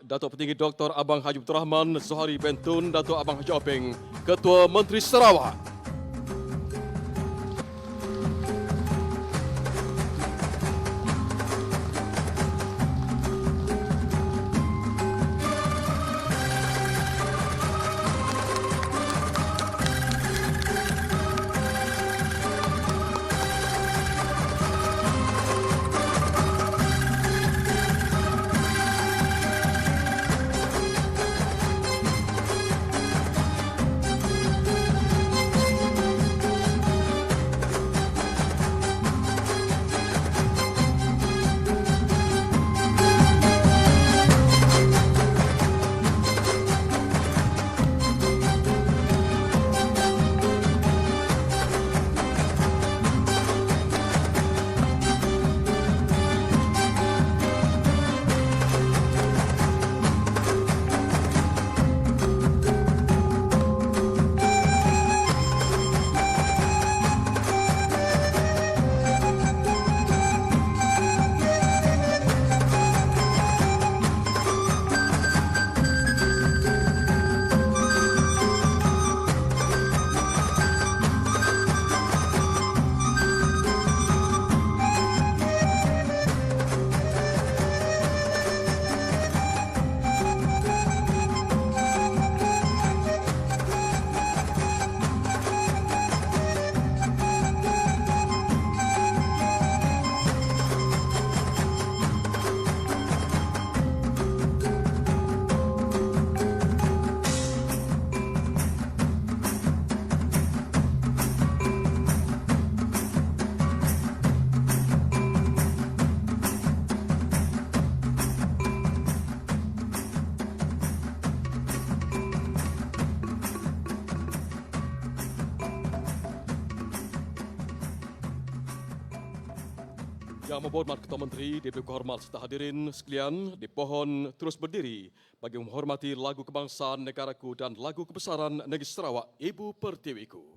Datuk Petinggi Dr. Abang Haji Abdul Rahman Zohari Bentun, Datuk Abang Haji Openg, Ketua Menteri Sarawak. Yang berhormat Ketua Menteri, Diberi Kehormat serta hadirin sekalian, dipohon terus berdiri bagi menghormati lagu kebangsaan negaraku dan lagu kebesaran negeri Sarawak, Ibu Pertiwiku.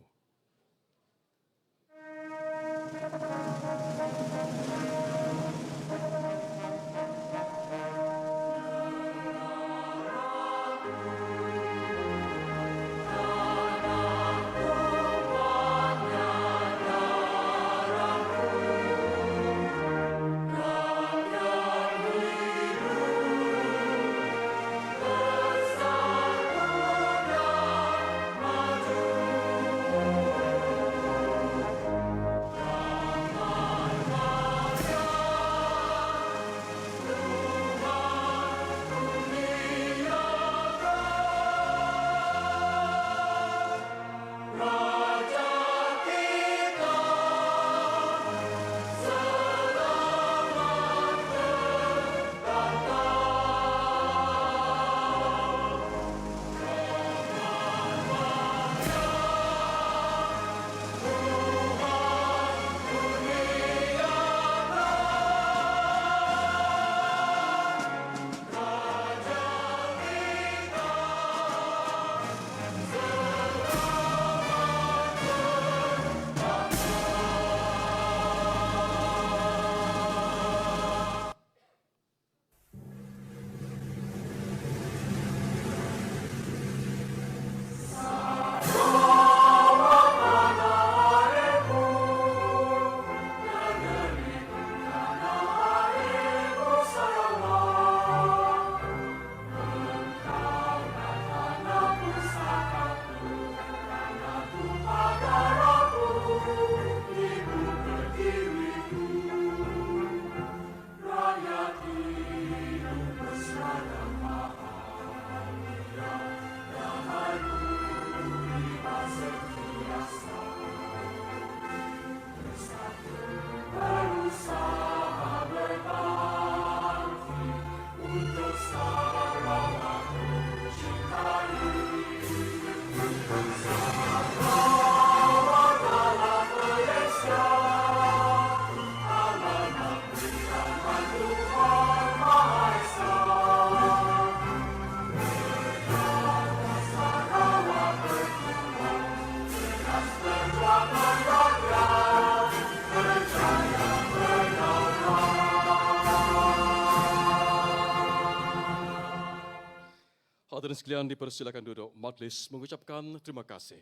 Hadirin sekalian dipersilakan duduk. Majlis mengucapkan terima kasih.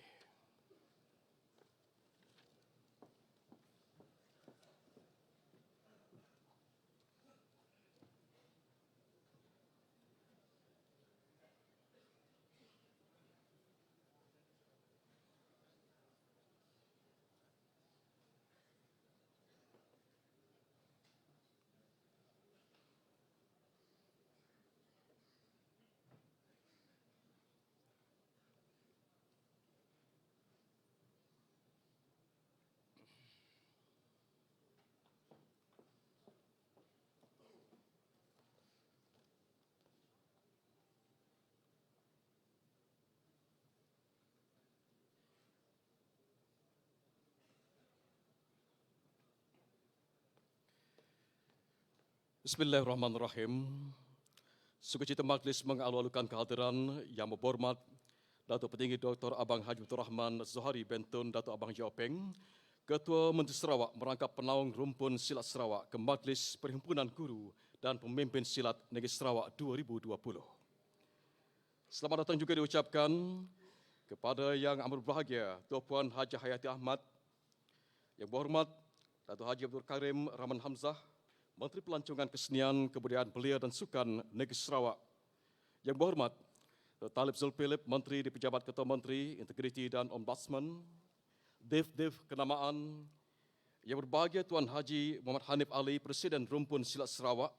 Bismillahirrahmanirrahim. Sukacita majlis mengalu-alukan kehadiran yang berhormat Datuk Petinggi Dr. Abang Haji Abdul Rahman Zohari Bentun Datuk Abang Jaopeng, Ketua Menteri Sarawak merangkap penaung rumpun silat Sarawak ke Majlis Perhimpunan Guru dan Pemimpin Silat Negeri Sarawak 2020. Selamat datang juga diucapkan kepada Yang Amat Berbahagia Tuan Puan Haji Hayati Ahmad, Yang Berhormat Datuk Haji Abdul Karim Rahman Hamzah, Menteri Pelancongan Kesenian, Kebudayaan Belia dan Sukan Negeri Sarawak. Yang Berhormat Talib Zulkifli, Menteri di Pejabat Ketua Menteri, Integriti dan Ombudsman, Dev Kenamaan. Yang berbahagia Tuan Haji Muhammad Hanif Ali, Presiden Rumpun Silat Sarawak.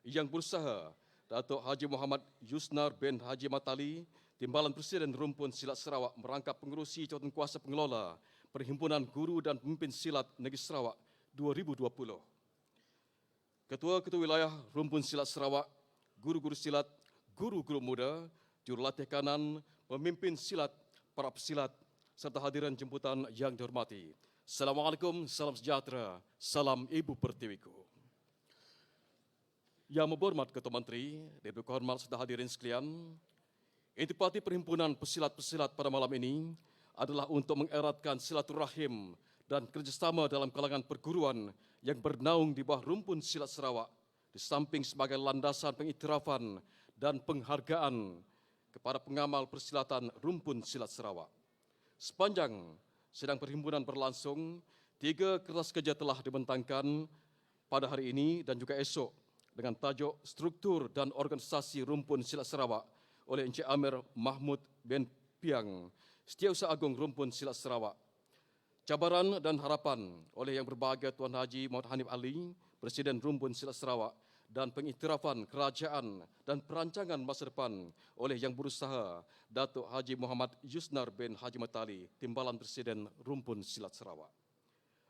Yang berusaha Datuk Haji Muhammad Yusnar bin Haji Matali, Timbalan Presiden Rumpun Silat Sarawak merangkap pengerusi jawatan kuasa pengelola Perhimpunan Guru dan Pemimpin Silat Negeri Sarawak 2020. Ketua-ketua wilayah Rumpun Silat Sarawak, guru-guru silat, guru-guru muda, jurulatih kanan, pemimpin silat, para pesilat, serta hadirin jemputan yang dihormati. Assalamualaikum, salam sejahtera, salam Ibu Pertiwiku. Yang berhormat Ketua Menteri, Dewan Kehormat serta hadirin sekalian, intipati Perhimpunan Pesilat-Pesilat pada malam ini adalah untuk mengeratkan silaturahim dan kerjasama dalam kalangan perguruan yang bernaung di bawah Rumpun Silat Sarawak, di samping sebagai landasan pengiktirafan dan penghargaan kepada pengamal persilatan Rumpun Silat Sarawak. Sepanjang sidang perhimpunan berlangsung, 3 kertas kerja telah dibentangkan pada hari ini dan juga esok dengan tajuk Struktur dan Organisasi Rumpun Silat Sarawak oleh Encik Amir Mahmud bin Piang, Setiausaha Agung Rumpun Silat Sarawak. Cabaran dan harapan oleh Yang Berbahagia Tuan Haji Muhammad Hanif Ali, Presiden Rumpun Silat Sarawak, dan pengiktirafan kerajaan dan perancangan masa depan oleh Yang Berusaha Datuk Haji Muhammad Yusnar bin Haji Matali, Timbalan Presiden Rumpun Silat Sarawak.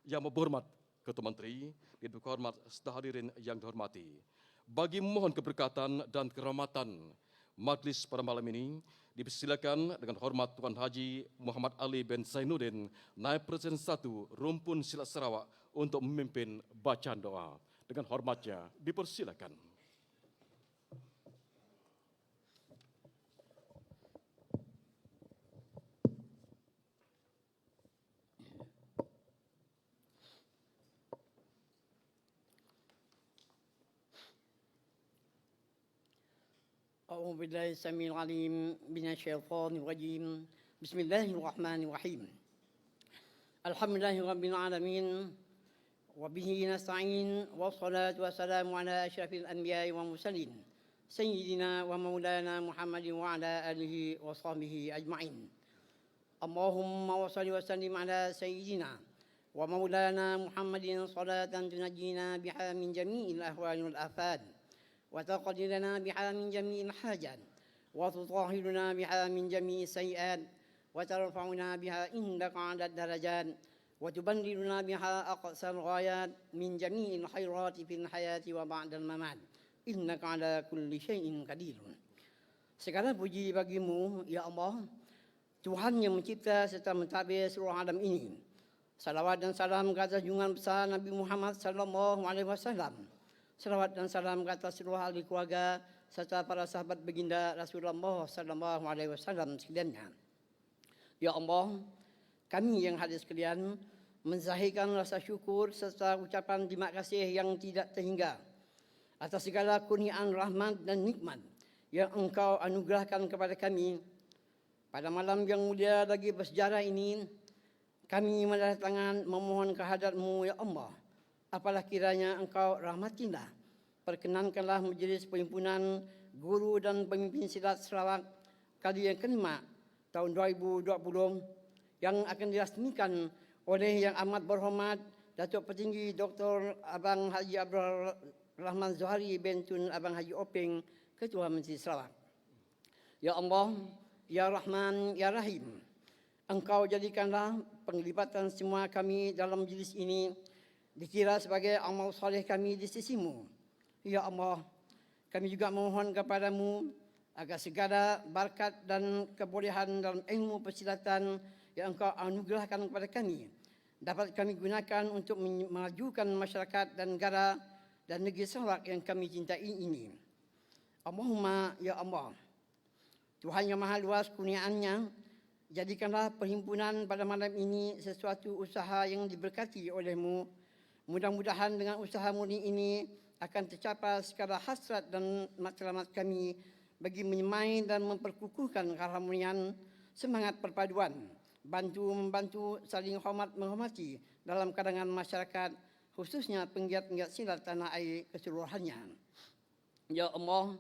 Yang berhormat Ketua Menteri, Dewan Kehormat serta hadirin yang dihormati, bagi memohon keberkatan dan kerahmatan majlis pada malam ini, dipersilakan dengan hormat Tuan Haji Muhammad Ali bin Zainuddin, Naib Presiden 1 Rumpun Silat Sarawak untuk memimpin bacaan doa. Dengan hormatnya, dipersilakan. أعوذ بالله السميع العليم من الشيطان الرجيم بسم الله الرحمن الرحيم الحمد لله رب العالمين وبه نستعين والصلاة والسلام على أشرف الأنبياء والمرسلين سيدنا ومولانا محمد وعلى آله وصحبه أجمعين اللهم وصل وسلم على سيدنا ومولانا محمد صلاة تنجينا بها من جميع الأهوال والآفات وتقضي لنا بها من جميع الحاجات وتطهرنا بها من جميع السيئات وترفعنا بها عندك على الدرجات وتبلغنا بها أقصى الغايات من جميع الخيرات في الحياة وبعد الممات إنك على كل شيء قدير. Segala puji bagimu, ya Allah, Tuhan yang mencipta serta mentadbir seluruh alam ini. Salawat dan salam ke atas junjungan besar Nabi Muhammad sallallahu alaihi wasallam. Salawat dan salam ke atas seluruh ahli keluarga serta para sahabat baginda Rasulullah sallallahu alaihi wasallam sekaliannya. Ya Allah, kami yang hadir sekalian menzahirkan rasa syukur serta ucapan terima kasih yang tidak terhingga atas segala kurniaan rahmat dan nikmat yang Engkau anugerahkan kepada kami. Pada malam yang mulia lagi bersejarah ini, kami mendatangkan memohon kehadrat-Mu, ya Allah. Apalah kiranya Engkau rahmatilah. Perkenankanlah majlis perhimpunan guru dan pemimpin silat Sarawak kali yang kelima tahun 2020 yang akan dirasmikan oleh Yang Amat Berhormat Datuk Petinggi Dr. Abang Haji Abdul Rahman Zohari bin Tun Abang Haji Openg, Ketua Menteri Sarawak. Ya Allah, Ya Rahman, Ya Rahim, Engkau jadikanlah penglibatan semua kami dalam majlis ini dikira sebagai amal soleh kami di sisi-Mu. Ya Allah, kami juga memohon kepadamu agar segala berkat dan kebolehan dalam ilmu persilatan yang Engkau anugerahkan kepada kami dapat kami gunakan untuk memajukan masyarakat dan negara dan negeri Sarawak yang kami cintai ini. Allahumma, ya Allah, Tuhan yang maha luas kurniaannya, jadikanlah perhimpunan pada malam ini sesuatu usaha yang diberkati oleh-Mu. Mudah-mudahan dengan usaha murni ini akan tercapai segala hasrat dan matlamat kami bagi menyemai dan memperkukuhkan keharmonian, semangat perpaduan, bantu-membantu, saling hormat menghormati dalam kalangan masyarakat, khususnya penggiat-penggiat silat tanah air keseluruhannya. Ya Allah,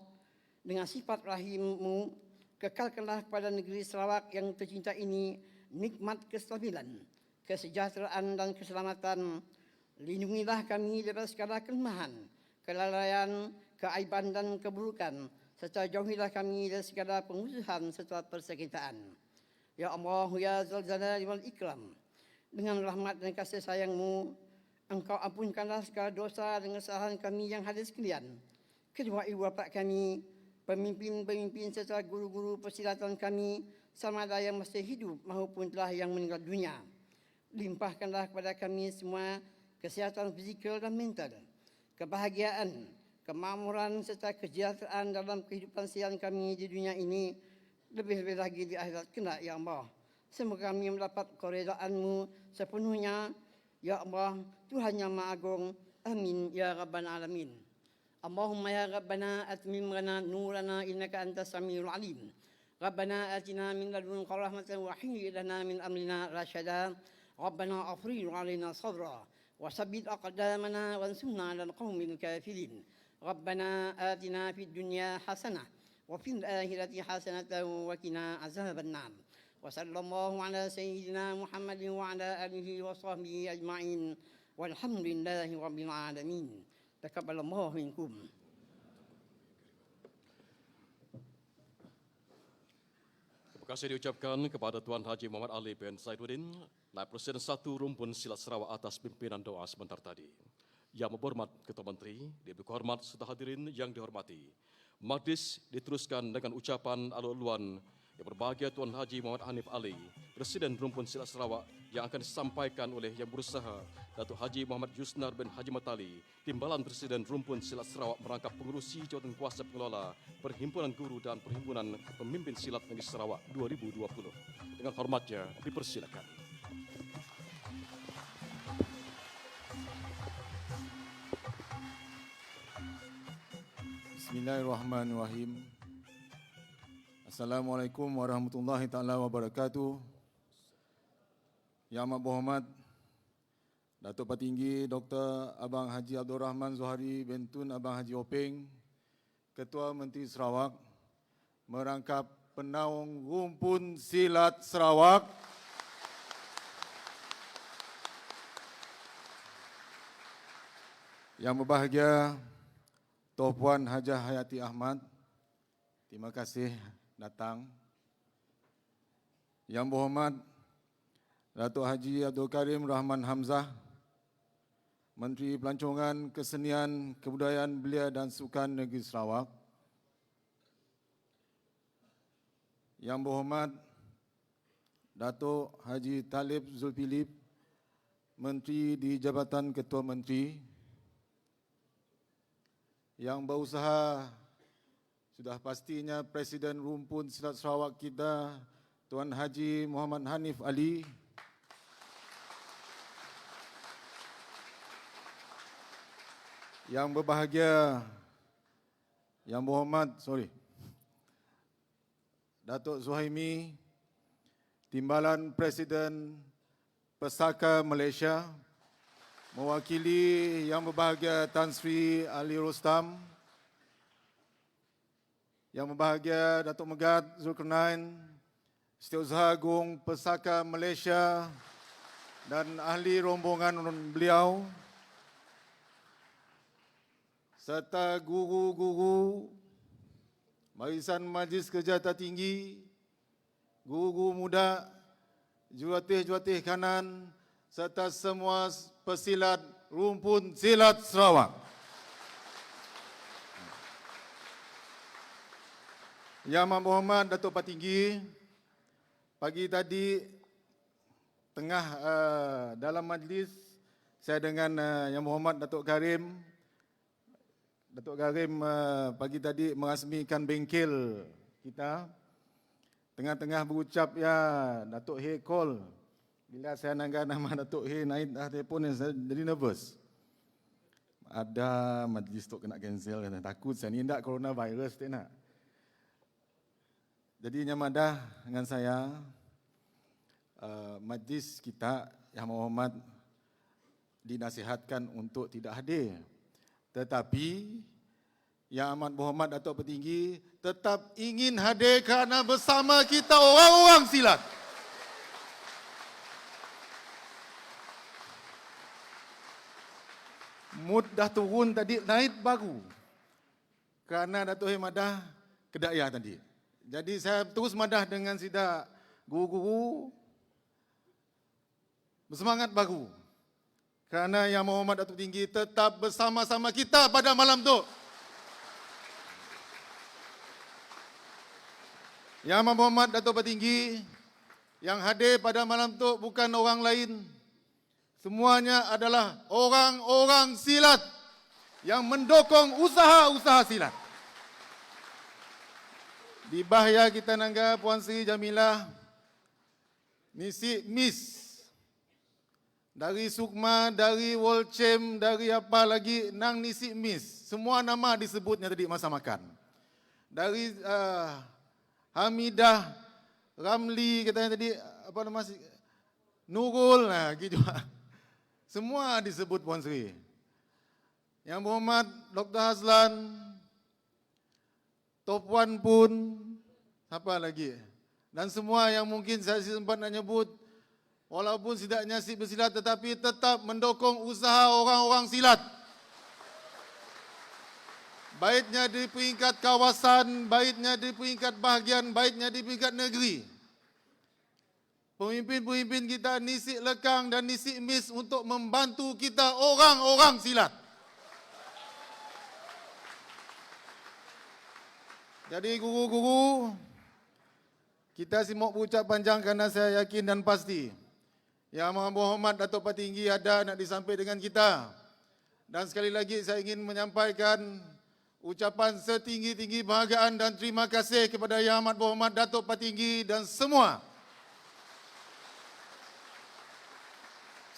dengan sifat rahim-Mu, kekalkanlah kepada negeri Sarawak yang tercinta ini nikmat kestabilan, kesejahteraan dan keselamatan. Lindungilah kami dari segala kelemahan, kelalaian, keaiban dan keburukan, serta jauhilah kami dari segala pengusuhan serta persekitaan. Ya Allah, Ya Zal Jalali wal Ikram, dengan rahmat dan kasih sayang-Mu, Engkau ampunkanlah segala dosa dan kesalahan kami yang hadir sekalian, kedua ibu bapa kami, pemimpin-pemimpin serta guru-guru persilatan kami, sama ada yang masih hidup maupun telah yang meninggal dunia. Limpahkanlah kepada kami semua kesihatan fizikal dan mental, kebahagiaan, kemakmuran serta kesejahteraan dalam kehidupan seharian kami di dunia ini, lebih-lebih lagi di akhirat kelak, ya Allah. Semoga kami mendapat keredaan-Mu sepenuhnya, ya Allah, Tuhan yang Maha Agung. Amin ya rabbal alamin. Allahumma ya rabbana atmim lana nurana innaka antas samiul alim. Rabbana atina min ladunka rahmatan wa hayyi lana min amrina rasyada. Rabbana afrigh alaina sabra wa sabbit aqdamana wansurna 'alal qaumil kafirin. Rabbana atina fid dunya hasanah wa fil akhirati hasanatan wa qina azaban nar. Wa sallallahu ala sayyidina Muhammadin wa ala alihi wa sahbihi ajma'in. Walhamdulillahi rabbil alamin. Taqabbalallahu minkum. Terima kasih diucapkan kepada Tuan Haji Muhammad Ali bin Zainuddin, Naib Presiden 1 Rumpun Silat Sarawak atas pimpinan doa sebentar tadi. Yang berhormat Ketua Menteri, Yang berhormat serta hadirin yang dihormati. Majlis diteruskan dengan ucapan alu-aluan yang berbahagia Tuan Haji Muhammad Hanif Ali, Presiden Rumpun Silat Sarawak, yang akan disampaikan oleh Yang Berusaha Datuk Haji Muhammad Yusnar bin Haji Matali, Timbalan Presiden Rumpun Silat Sarawak merangkap pengurusi jawatan kuasa pengelola Perhimpunan Guru dan Perhimpunan Pemimpin Silat Negeri Sarawak 2020. Dengan hormatnya dipersilakan. Bismillahirrahmanirrahim. Assalamualaikum warahmatullahi taala wabarakatuh. Yang Amat Berhormat Datuk Petinggi Dr. Abang Haji Abdul Rahman Zohari bin Tun Abang Haji Openg, Ketua Menteri Sarawak, merangkap penaung Rumpun Silat Sarawak, yang berbahagia Tuan Puan Hajah Hayati Ahmad, terima kasih datang. Yang berhormat Datuk Haji Abdul Karim Rahman Hamzah, Menteri Pelancongan, Kesenian, Kebudayaan Belia dan Sukan Negeri Sarawak. Yang berhormat Datuk Haji Talib Zulkifli, Menteri di Jabatan Ketua Menteri. Yang berusaha sudah pastinya Presiden Rumpun Silat Sarawak kita, Tuan Haji Muhammad Hanif Ali. Yang berbahagia, yang berhormat, Datuk Zuhaimi, Timbalan Presiden Pesaka Malaysia, mewakili Yang Berbahagia Tan Sri Ali Rostam, Yang Berbahagia Datuk Megat Zulkarnain, Setiausaha Agung Pesaka Malaysia dan ahli rombongan beliau, serta guru-guru Barisan Majlis Kerja Tertinggi, guru-guru muda, jurulatih-jurulatih kanan, serta semua pesilat rumpun silat Sarawak. Yang Amat Berhormat Datuk Patinggi, pagi tadi tengah dalam majlis saya dengan Yang Berhormat Datuk Karim. Datuk Karim pagi tadi merasmikan bengkel kita. Tengah-tengah berucap ya Datuk He call. Bila saya nangga nama Datuk He naik telefon saya jadi nervous. Ada majlis tu kena cancel, takut saya ni tak coronavirus tak nak. Jadi nyamadah dengan saya majlis kita Yang Berhormat dinasihatkan untuk tidak hadir. Tetapi Yang Amat Berhormat Datuk Petinggi tetap ingin hadir kerana bersama kita orang-orang silat. Mood dah turun tadi, naik baru. Kerana Datuk Hei madah kedaya tadi. Jadi saya terus madah dengan sida guru-guru bersemangat baru. Kerana Yang Berhormat Datuk Tinggi tetap bersama-sama kita pada malam tu. Yang Amat Berhormat Datuk Petinggi, yang hadir pada malam tu bukan orang lain. Semuanya adalah orang-orang silat yang mendukung usaha-usaha silat. Di bahaya kita nangga Puan Sri Jamilah, Nisi Miss, dari Sukma, dari World Champ, dari apa lagi, nang Nisi Miss. Semua nama disebutnya tadi masa makan. Dari Hamidah, Ramli, katanya tadi, apa nama, Nurul, nah gitu. Semua disebut Puan Sri. Yang Berhormat Dr. Hazlan, Topuan pun, apa lagi. Dan semua yang mungkin saya sempat nak nyebut, walaupun tidak nyasib bersilat tetapi tetap mendukung usaha orang-orang silat. Baiknya di peringkat kawasan, baiknya di peringkat bahagian, baiknya di peringkat negeri. Pemimpin-pemimpin kita nisik lekang dan nisik mis untuk membantu kita orang-orang silat. Jadi guru-guru, kita simuk berucap panjang kerana saya yakin dan pasti Yang Amat Berhormat Datuk Patinggi ada nak disampaikan dengan kita. Dan sekali lagi saya ingin menyampaikan ucapan setinggi-tinggi bahagiaan dan terima kasih kepada Yang Amat Berhormat Datuk Patinggi dan semua.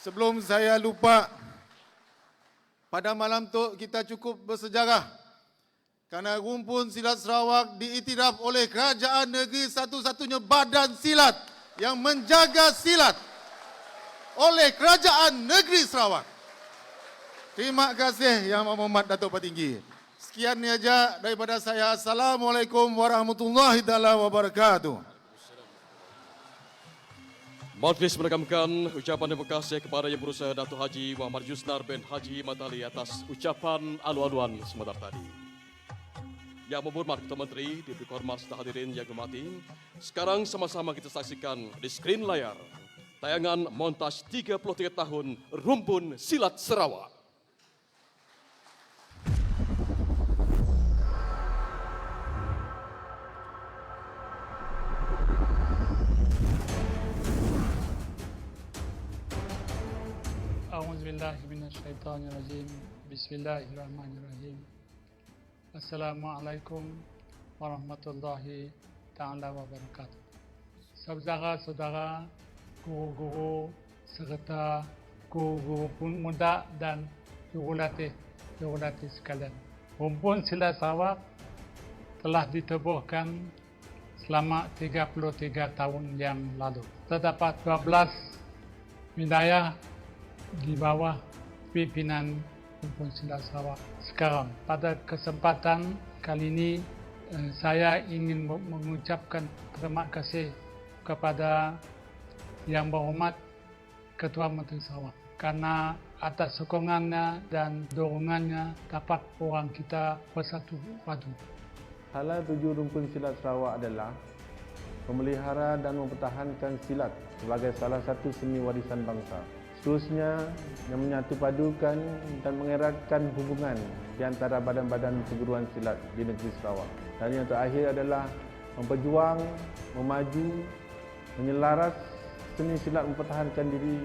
Sebelum saya lupa, pada malam tu kita cukup bersejarah kerana rumpun silat Sarawak diiktiraf oleh kerajaan negeri, satu-satunya badan silat yang menjaga silat oleh kerajaan negeri Sarawak. Terima kasih Yang Amat Berhormat Datuk Patinggi. Sekian ni aja daripada saya. Assalamualaikum warahmatullahi wabarakatuh. Majlis menekankan ucapan terima kasih kepada Yang Berusaha Datuk Haji Muhammad Yusnar bin Haji Matali atas ucapan alu-aluan sebentar tadi. Yang Berhormat Ketua Menteri, diberi hormat serta hadirin yang dihormati. Sekarang sama-sama kita saksikan di skrin layar tayangan montaj 33 tahun Rumpun Silat Sarawak. A'udzubillahiminasyaitanirrajim. Bismillahirrahmanirrahim. Assalamualaikum warahmatullahi ta'ala wabarakatuh. Saudara-saudara, guru-guru serta guru-guru muda dan jurulatih sekalian. Rumpun Silat Sarawak telah ditebuhkan selama 33 tahun yang lalu. Terdapat 12 wilayah di bawah pimpinan Rumpun Silat Sarawak sekarang. Pada kesempatan kali ini, saya ingin mengucapkan terima kasih kepada Yang Berhormat Ketua Menteri Sarawak karena atas sokongannya dan dorongannya dapat orang kita bersatu padu. Hala tuju Rumpun Silat Sarawak adalah memelihara dan mempertahankan silat sebagai salah satu seni warisan bangsa. Seterusnya, yang menyatu padukan dan mengeratkan hubungan di antara badan-badan perguruan silat di negeri Sarawak. Dan yang terakhir adalah memperjuang, memaju, menyelaras seni silat mempertahankan diri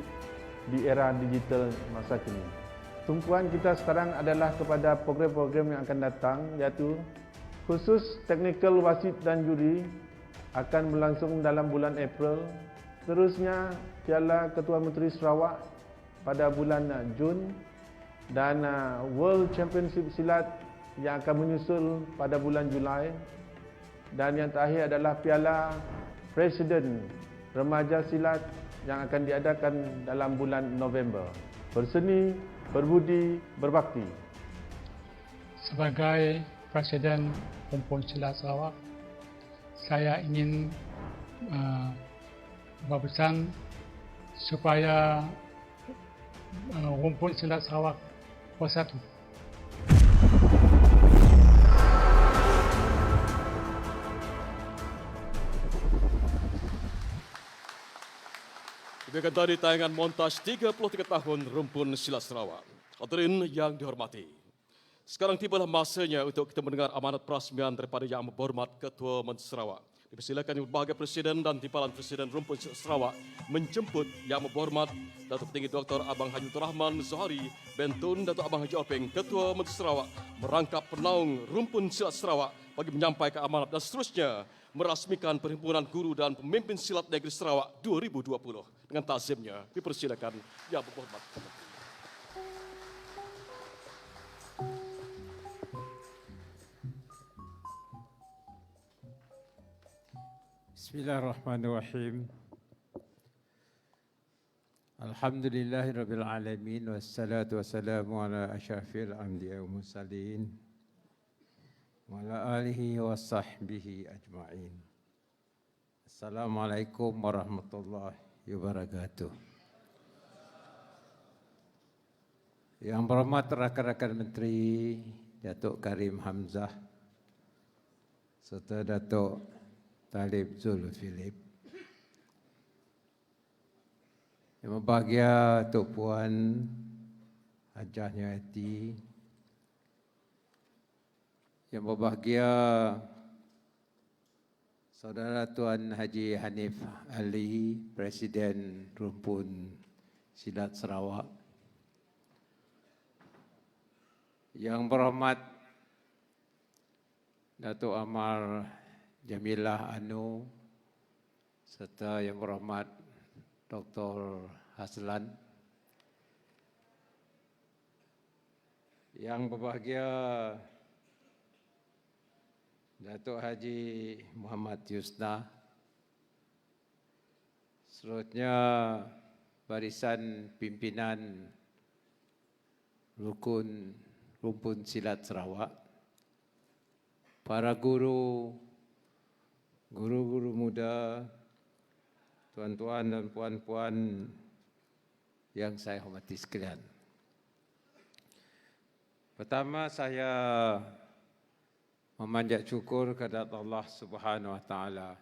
di era digital masa kini. Tumpuan kita sekarang adalah kepada program-program yang akan datang, iaitu khusus teknikal wasit dan juri akan berlangsung dalam bulan April. Terusnya Piala Ketua Menteri Sarawak pada bulan Jun dan World Championship Silat yang akan menyusul pada bulan Julai. Dan yang terakhir adalah Piala Presiden Remaja Silat yang akan diadakan dalam bulan November. Berseni, berbudi, berbakti. Sebagai Presiden Rumpun Silat Sarawak, saya ingin berpesan supaya Rumpun Silat Sarawak bersatu. Demikian tadi tayangan montas 33 tahun Rumpun Silat Sarawak. Hadirin yang dihormati, sekarang tibalah masanya untuk kita mendengar amanat perasmian daripada Yang Berhormat Ketua Menteri Sarawak. Dipersilakan Yang Berbahagia Presiden dan Timbalan Presiden Rumpun Silat Sarawak menjemput Yang Berhormat Datuk Tinggi Dr. Abang Haji Abdul Rahman Zohari Bentun Datuk Abang Haji Openg Ketua Menteri Sarawak merangkap penaung Rumpun Silat Sarawak bagi menyampaikan amanat dan seterusnya merasmikan Perhimpunan Guru dan Pemimpin Silat Negeri Sarawak 2020. Dengan takzimnya dipersilakan Yang Berhormat. Bismillahirrahmanirrahim. Alhamdulillahirabbil alamin wassalatu wassalamu ala asyrafil anbiya'i wal mursalin wa ala alihi washabbihi ajma'in. Assalamualaikum warahmatullahi wabarakatuh. Yang berhormat rakan-rakan menteri, Datuk Karim Hamzah serta Datuk Talib Zulfilip. Yang berbahagia Tok Puan Hajah Nyati. Yang berbahagia Saudara Tuan Haji Hanif Ali, Presiden Rumpun Silat Sarawak. Yang berhormat Datuk Amar Jamilah Anu serta Yang berhormat Dr. Haslan. Yang berbahagia Datuk Haji Muhammad Yusna. Seterusnya barisan pimpinan Rumpun Silat Sarawak. Para guru muda, tuan-tuan dan puan-puan yang saya hormati sekalian. Pertama, saya memanjat syukur kepada Allah Subhanahu Wa Taala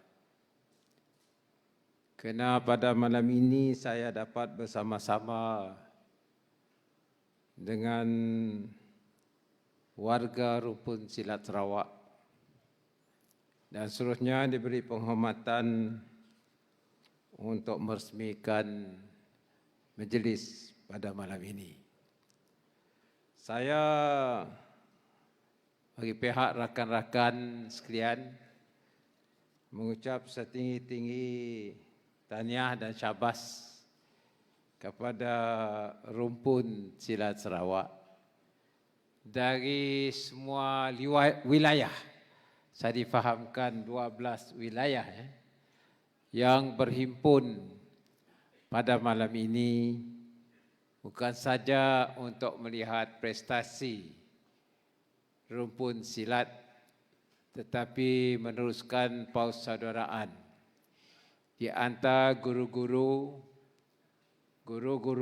kerana pada malam ini saya dapat bersama-sama dengan warga Rumpun Silat Sarawak dan seterusnya diberi penghormatan untuk meresmikan majlis pada malam ini. Saya bagi pihak rakan-rakan sekalian mengucap setinggi-tinggi tahniah dan syabas kepada Rumpun Silat Sarawak dari semua wilayah saya difahamkan 12 wilayah yang berhimpun pada malam ini bukan saja untuk melihat prestasi rumpun silat tetapi meneruskan persaudaraan di antara guru-guru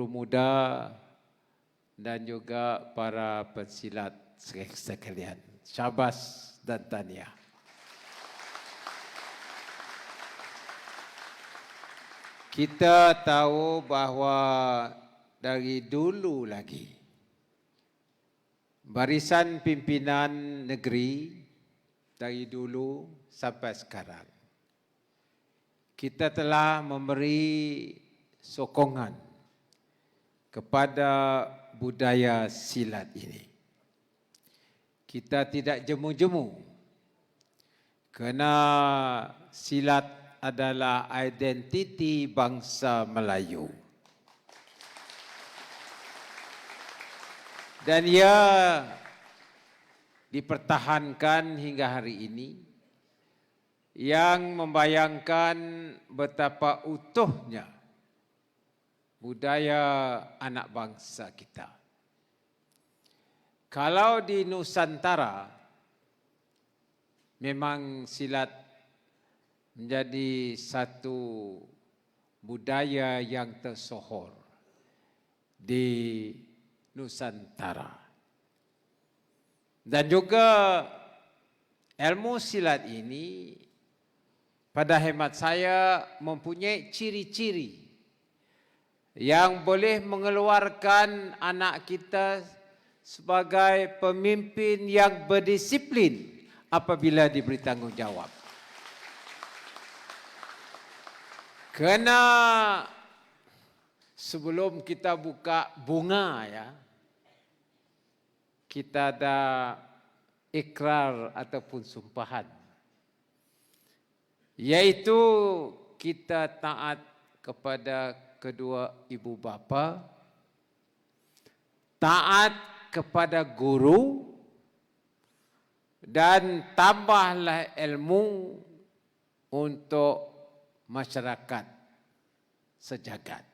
muda dan juga para pensilat sekalian. Syabas dan tahniah. Kita tahu bahawa dari dulu lagi barisan pimpinan negeri dari dulu sampai sekarang kita telah memberi sokongan kepada budaya silat ini. Kita tidak jemu-jemu kerana silat adalah identiti bangsa Melayu. Dan ia dipertahankan hingga hari ini yang membayangkan betapa utuhnya budaya anak bangsa kita. Kalau di Nusantara memang silat menjadi satu budaya yang tersohor di Nusantara. Dan juga ilmu silat ini pada hemat saya mempunyai ciri-ciri yang boleh mengeluarkan anak kita sebagai pemimpin yang berdisiplin apabila diberi tanggungjawab. Kerana sebelum kita buka bunga kita ada ikrar ataupun sumpahan. Yaitu kita taat kepada kedua ibu bapa, taat kepada guru, dan tambahlah ilmu untuk masyarakat sejagat.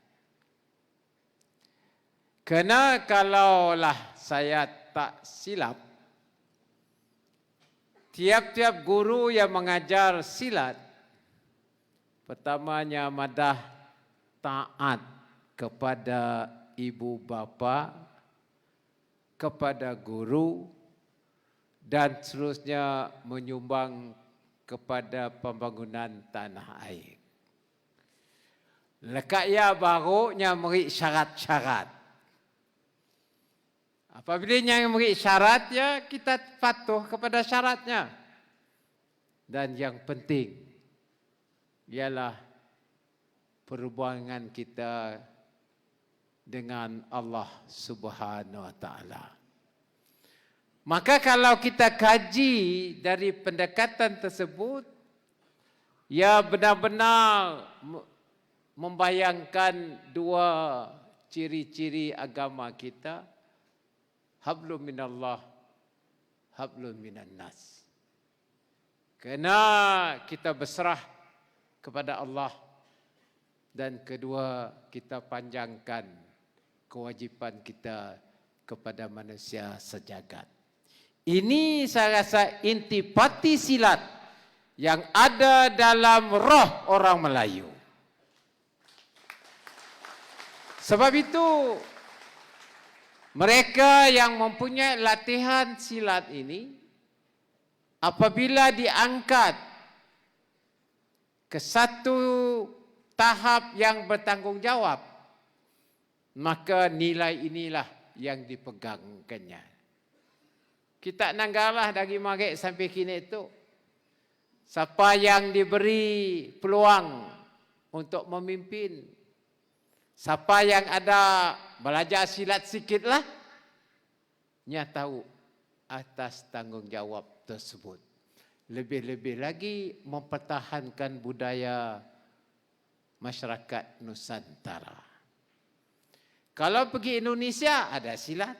Kerana kalaulah saya tak silap, tiap-tiap guru yang mengajar silat, pertamanya madah taat kepada ibu bapa, kepada guru, dan seterusnya menyumbang kepada pembangunan tanah air. Lekatnya barunya beri syarat-syarat. Apabila yang beri syaratnya, kita patuh kepada syaratnya. Dan yang penting ialah perhubungan kita dengan Allah Subhanahu Wa Taala. Maka kalau kita kaji dari pendekatan tersebut, ia benar-benar membayangkan dua ciri-ciri agama kita, hablum minallah, hablum minan nas. Kerana kita berserah kepada Allah, dan kedua kita panjangkan kewajipan kita kepada manusia sejagat. Ini saya rasa intipati silat yang ada dalam roh orang Melayu. Sebab itu mereka yang mempunyai latihan silat ini apabila diangkat ke satu tahap yang bertanggungjawab, maka nilai inilah yang dipegangkannya. Kita nanggalah dari maghrib sampai kini itu, siapa yang diberi peluang untuk memimpin, siapa yang ada belajar silat sikitlah, nya tahu atas tanggungjawab tersebut. Lebih-lebih lagi mempertahankan budaya masyarakat Nusantara. Kalau pergi Indonesia ada silat,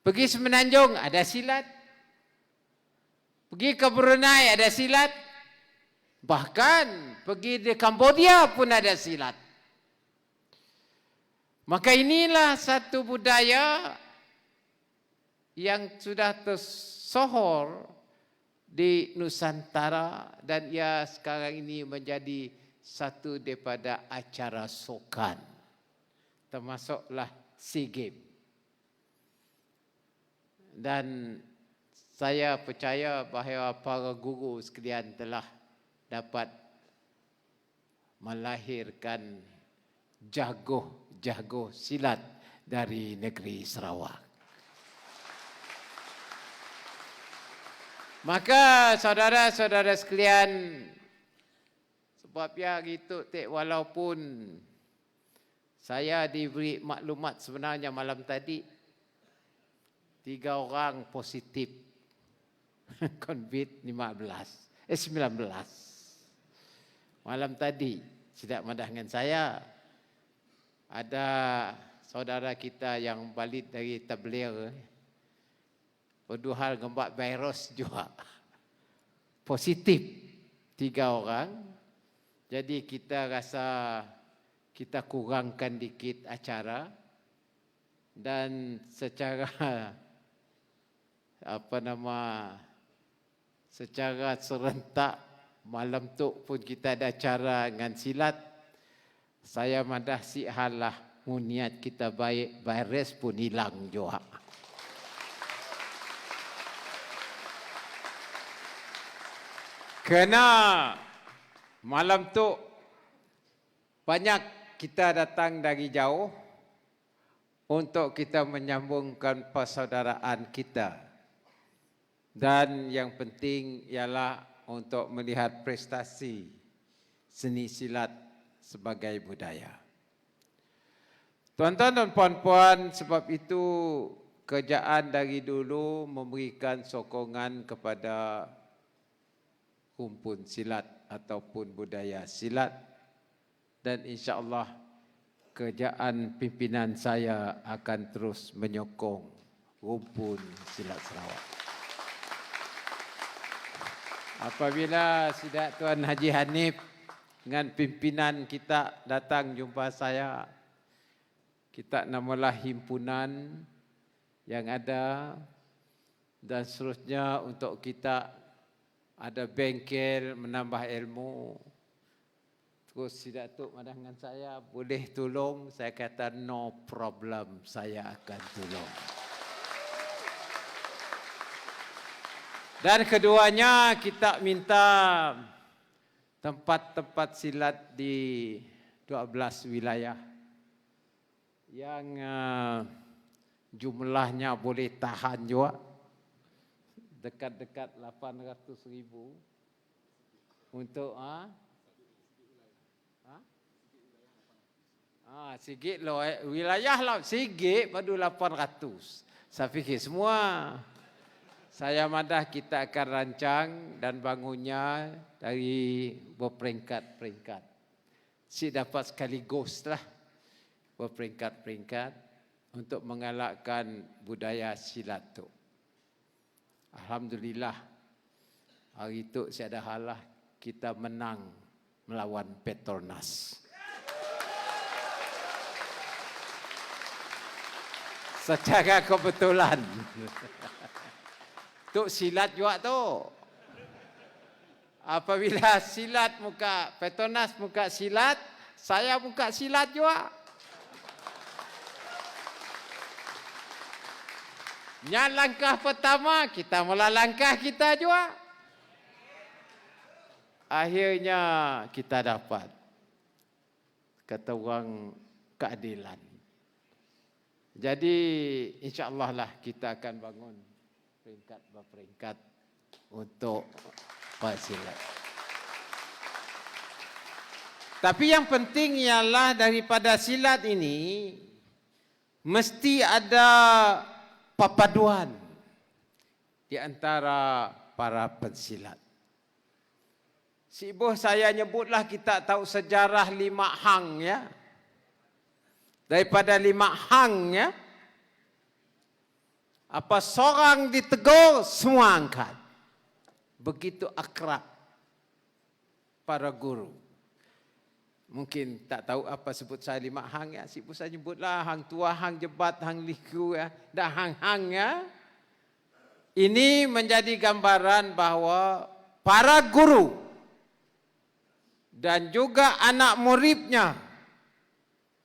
pergi Semenanjung ada silat, Pergi ke Brunei ada silat. Bahkan pergi di Kambodia pun ada silat. Maka inilah satu budaya yang sudah tersohor di Nusantara dan ia sekarang ini menjadi satu daripada acara sukan. Termasuklah SEA Games. Dan saya percaya bahawa para guru sekalian telah dapat melahirkan jago-jago silat dari negeri Sarawak. Maka saudara-saudara sekalian, sebabnya gitu walaupun saya diberi maklumat sebenarnya malam tadi 3 orang positif COVID-19. Malam tadi tidak madah dengan saya ada saudara kita yang balik dari tabligh berduhal ngembak virus juga positif 3 orang. Jadi kita rasa kita kurangkan dikit acara dan secara secara serentak malam tu pun kita ada acara dengan silat. Saya madah si halah niat kita baik, virus pun hilang juga. Kerana malam tu banyak kita datang dari jauh untuk kita menyambungkan persaudaraan kita. Dan yang penting ialah untuk melihat prestasi seni silat sebagai budaya. Tuan-tuan dan puan-puan, sebab itu kerajaan dari dulu memberikan sokongan kepada rumpun silat ataupun budaya silat. Dan insya-Allah kerajaan pimpinan saya akan terus menyokong rumpun silat Sarawak. Apabila Sidat Tuan Haji Hanif dengan pimpinan kita datang jumpa saya, kita namalah himpunan yang ada dan seterusnya untuk kita ada bengkel menambah ilmu. Terus si Datuk madah dengan saya, boleh tolong? Saya kata no problem, saya akan tolong. Dan keduanya kita minta tempat-tempat silat di 12 wilayah yang jumlahnya boleh tahan juga. Dekat-dekat 800,000 untuk sikit loh wilayah lah sikit padu 800. Saya fikir semua saya madah kita akan rancang dan bangunnya dari berperingkat-peringkat. Si dapat sekaligus lah berperingkat-peringkat untuk mengalakkan budaya silat tu. Alhamdulillah hari itu saya ada halah kita menang melawan Petronas. Secara kebetulan. Tu silat juga tu. Apabila silat muka Petronas muka silat, saya muka silat juga. Yang langkah pertama kita mula langkah kita juga. Akhirnya kita dapat kata orang keadilan. Jadi insya-Allah lah kita akan bangun peringkat berperingkat untuk silat. Tapi yang penting ialah daripada silat ini mesti ada perpaduan di antara para pensilat. Si ibu saya nyebutlah kita tahu sejarah 5 hang ya. Daripada 5 hang ya. Apa seorang ditegur semua angkat. begitu akrab para guru. Mungkin tak tahu apa sebut saya 5 hang ya. Sipu saya sebutlah hang tua, hang jebat, hang liku ya. Dan hang-hang ya. Ini menjadi gambaran bahwa para guru dan juga anak muridnya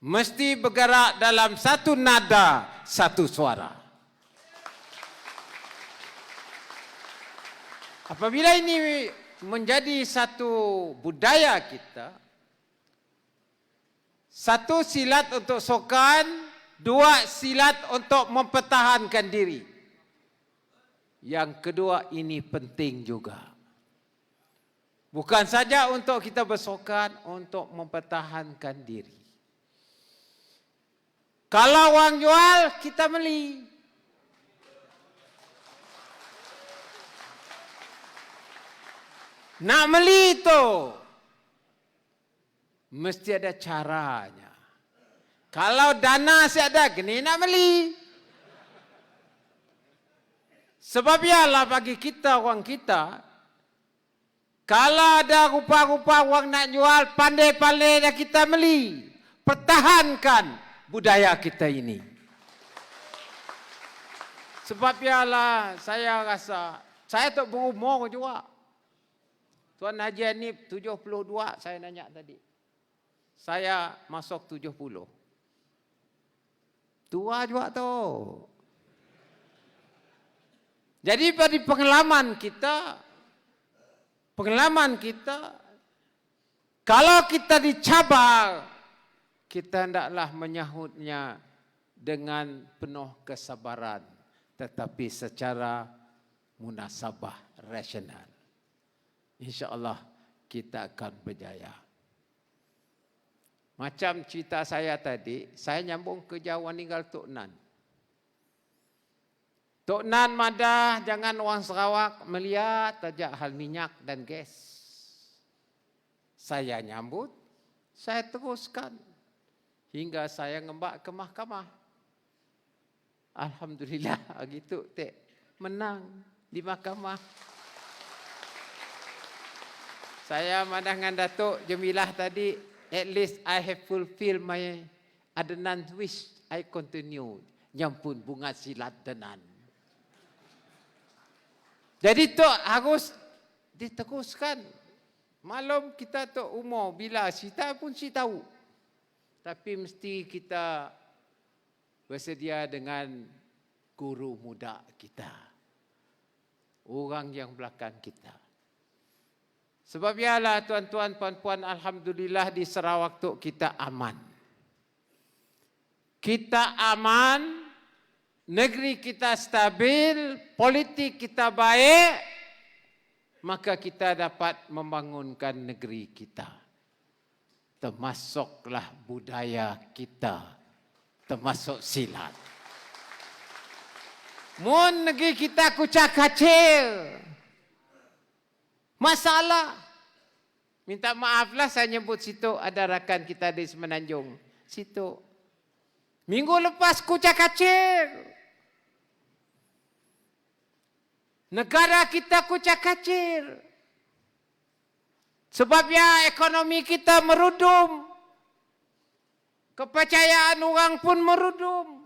mesti bergerak dalam satu nada, satu suara. Apabila ini menjadi satu budaya kita, 1 silat untuk sokan, 2 silat untuk mempertahankan diri. Yang kedua ini penting juga. Bukan saja untuk kita bersokan, untuk mempertahankan diri. Kalau orang jual, kita beli. Nak beli itu mesti ada caranya. Kalau dana siapa ada, kena nak beli. Sebab ialah bagi kita, orang kita, kalau ada rupa-rupa orang nak jual, pandai-pandai dah kita beli. Pertahankan budaya kita ini. Sebab ialah saya rasa, saya tak berumur juga. Tuan Haji Hanif 72, saya nanya tadi. Saya masuk 70. Tua juga tu. Jadi pada pengalaman kita, kalau kita dicabar, kita hendaklah menyahutnya dengan penuh kesabaran, tetapi secara munasabah rasional. InsyaAllah kita akan berjaya. Macam cerita saya tadi, saya nyambung ke Jawa ninggal Tok Nan. Tok Nan madah jangan orang Sarawak melihat tajak hal minyak dan gas. Saya nyambut, saya teruskan. Hingga saya ngembak ke mahkamah. Alhamdulillah, gitu tek menang di mahkamah. Saya madah dengan Datuk Jemilah tadi, at least I have fulfilled my Adnan wish. I continue. Nyampun bunga silat denan. Jadi tu harus diteruskan. Maklum kita tu umur bila kita pun si tahu. Tapi mesti kita bersedia dengan guru muda kita. Orang yang belakang kita. Sebab ialah tuan-tuan, puan-puan, alhamdulillah di Sarawak tu kita aman. Kita aman, negeri kita stabil, politik kita baik, maka kita dapat membangunkan negeri kita. Termasuklah budaya kita, termasuk silat. Mun negeri kita kucak kacil, masalah. Minta maaflah saya nyebut situ, ada rakan kita di Semenanjung. Situ. Minggu lepas kucak kacil. Negara kita kucak kacil. Sebabnya ekonomi kita merudum. Kepercayaan orang pun merudum.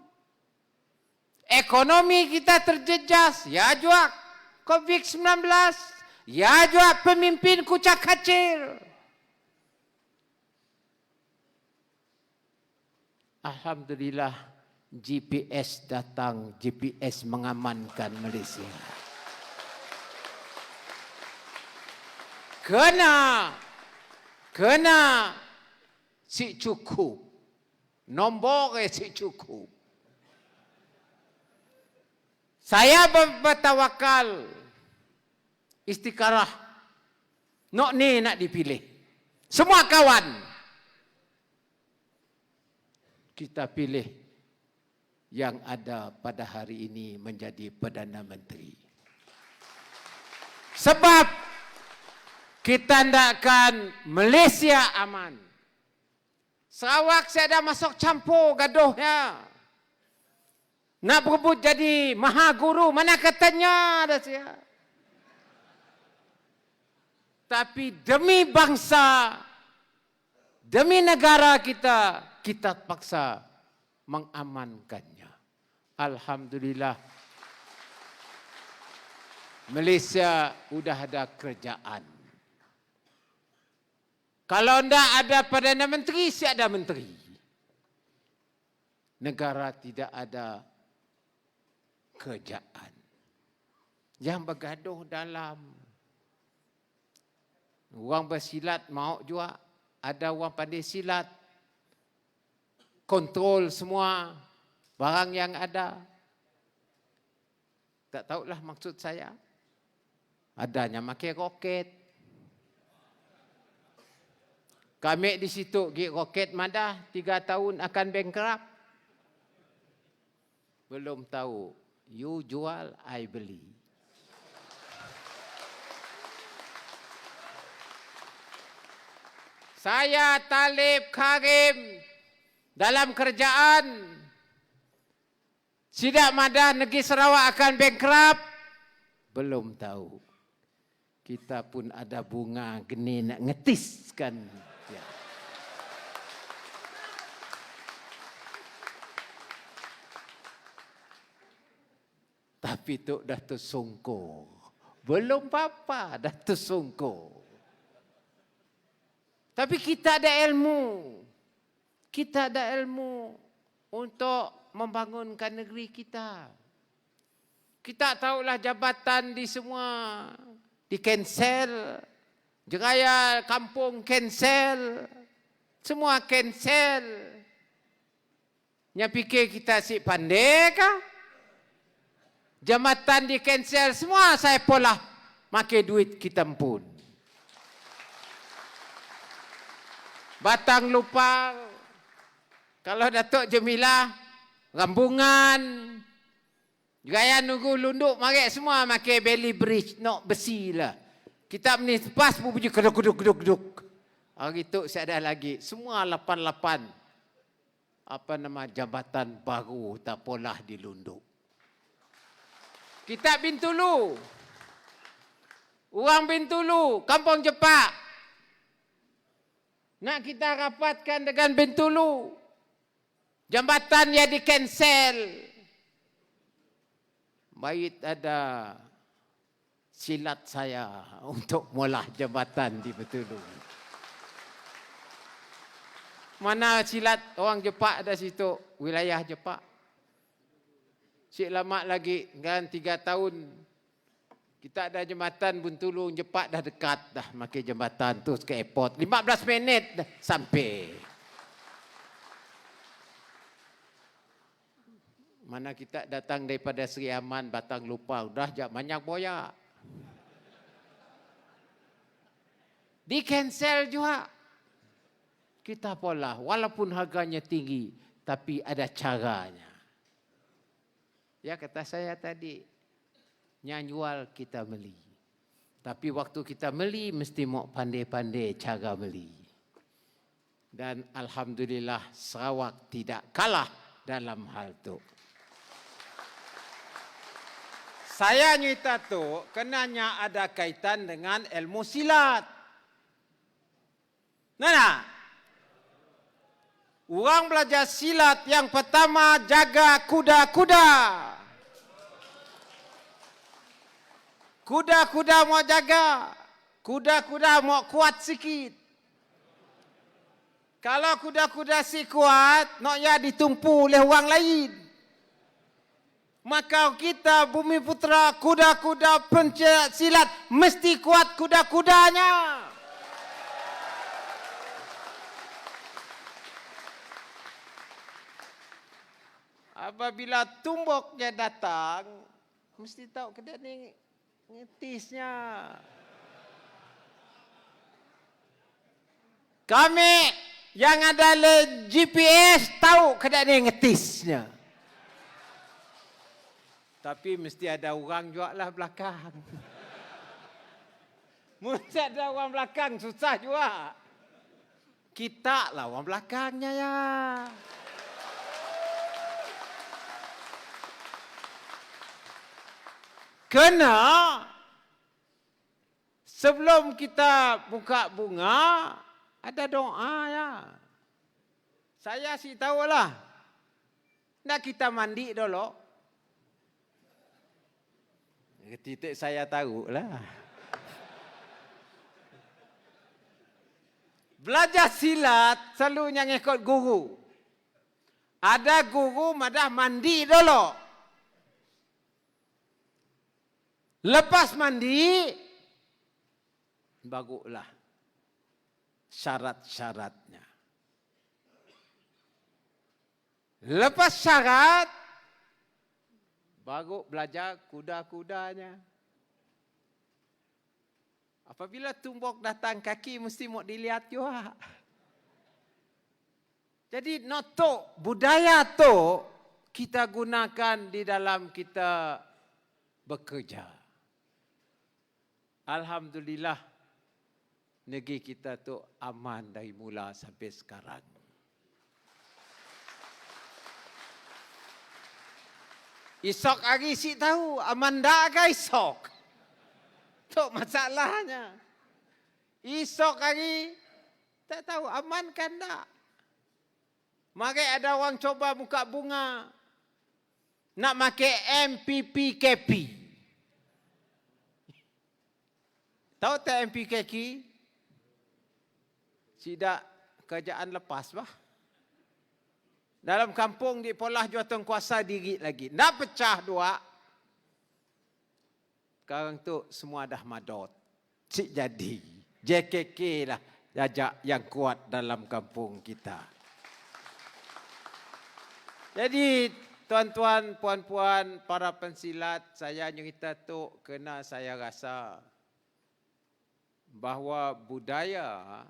Ekonomi kita terjejas. Ya juga COVID-19. Ya juga pemimpin kucak kacil. Alhamdulillah GPS datang, GPS mengamankan Malaysia. Kena si cukup. Nombor si cukup. Saya bertawakal. Istiqarah. Nok ni nak dipilih. Semua kawan. Kita pilih yang ada pada hari ini menjadi Perdana Menteri. Sebab kita hendakkan Malaysia aman. Sarawak saya dah masuk campur gaduhnya. Nak berebut jadi maha guru, mana katanya dah saya. Tapi demi bangsa, demi negara kita, kita paksa mengamankannya. Alhamdulillah, Malaysia sudah ada kerajaan. Kalau tidak ada Perdana Menteri, siapa ada menteri. Negara tidak ada kerajaan. Yang bergaduh dalam orang bersilat mau juga, ada orang pandai silat, kontrol semua barang yang ada. Tak tahulah maksud saya. Adanya makai roket. Kami di situ pergi roket madah 3 tahun akan bankrupt. Belum tahu. You jual, I beli. Saya Talib Karim dalam kerajaan. Sidak madah negeri Sarawak akan bankrupt. Belum tahu. Kita pun ada bunga geni nak ngetiskan. Ya. Tapi tu dah tersongkor. Belum apa-apa dah tersongkor. Tapi kita ada ilmu. Kita ada ilmu untuk membangunkan negeri kita. Kita tahulah jabatan di semua di cancel. Jeraya kampung cancel. Semua cancel. Nya fikir kita si pandai kah? Jabatan di cancel semua saya pola makai duit kita pun. Batang Lupang, kalau Datuk Jemilah, Rambungan, gaya nunggu lunduk, makai semua makai belly bridge, nok besi lah. Kita menipas pun punya keduk. Hari itu saya ada lagi, semua 88, jabatan baru tak polah dilunduk. Kita Bintulu, orang Bintulu, Kampung Jepak. Nak kita rapatkan dengan Bintulu. Jambatannya di cancel. Baik ada silat saya untuk mula jambatan di Bintulu. Mana silat orang Jepak ada situ, wilayah Jepak. Sik lama lagi, kan 3 tahun. Kita ada jembatan Bintulu Jepak dah dekat dah makai jembatan tu ke airport. 15 minit dah sampai. Mana kita datang daripada Seri Aman, Batang Lupang, dah jak banyak boya. Di cancel juga. Kita pola walaupun harganya tinggi tapi ada caranya. Ya kata saya tadi, nyanyual kita beli. Tapi waktu kita beli, mesti mau pandai-pandai cara beli. Dan Alhamdulillah, Sarawak tidak kalah dalam hal itu. Saya nyata tu, kenanya ada kaitan dengan ilmu silat. Nana, orang belajar silat yang pertama jaga kuda-kuda. Kuda-kuda mau jaga, kuda-kuda mau kuat sikit. Kalau kuda-kuda si kuat, nak ya ditumpu oleh orang lain. Maka kita Bumi Putra, kuda-kuda pencak silat, mesti kuat kuda-kudanya. Apabila tumbuknya datang, mesti tahu kedai ni ngetisnya. Kami yang ada le GPS tahu kedai ni ngetisnya. Tapi mesti ada orang juga lah belakang. Mesti ada orang belakang, susah juga. Kita lah orang belakangnya ya. Kena Sebelum kita buka bunga, ada doa ya. Saya sih tahulah. Nak kita mandi dulu. Titik saya tahulah. Belajar silat selalunya ngikut guru. Ada guru madah mandi dulu. Lepas mandi, baguslah syarat-syaratnya. Lepas syarat, bagus belajar kuda-kudanya. Apabila tumbuk datang kaki, mesti mau dilihat juga. Jadi notok budaya tu kita gunakan di dalam kita bekerja. Alhamdulillah negeri kita tu aman dari mula sampai sekarang. Esok hari si tahu aman dak ke esok? Tu masalahnya. Esok hari tak tahu aman kan tak? Mari ada orang coba buka bunga. Nak pakai MPPKP. Tahu tak MPKP? Tidak kerajaan lepas bah. Dalam kampung di polah juatan kuasa diri lagi. Nak pecah dua. Sekarang tu semua dah madot. Cik jadi. JKK lah jajak yang kuat dalam kampung kita. Jadi tuan-tuan, puan-puan, para pensilat, saya cerita tu kena saya rasa bahawa budaya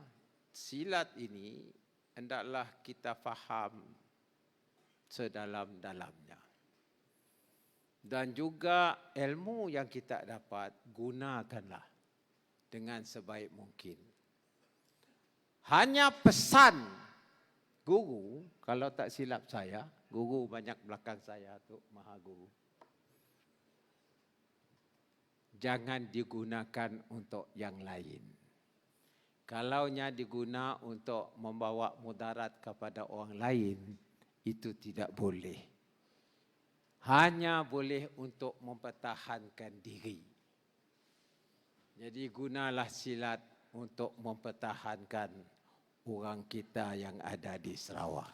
silat ini hendaklah kita faham sedalam-dalamnya. Dan juga ilmu yang kita dapat, gunakanlah dengan sebaik mungkin. Hanya pesan guru, kalau tak silap saya, guru banyak belakang saya tu, maha guru. Jangan digunakan untuk yang lain. Kalaunya diguna untuk membawa mudarat kepada orang lain, itu tidak boleh. Hanya boleh untuk mempertahankan diri. Jadi gunalah silat untuk mempertahankan orang kita yang ada di Sarawak.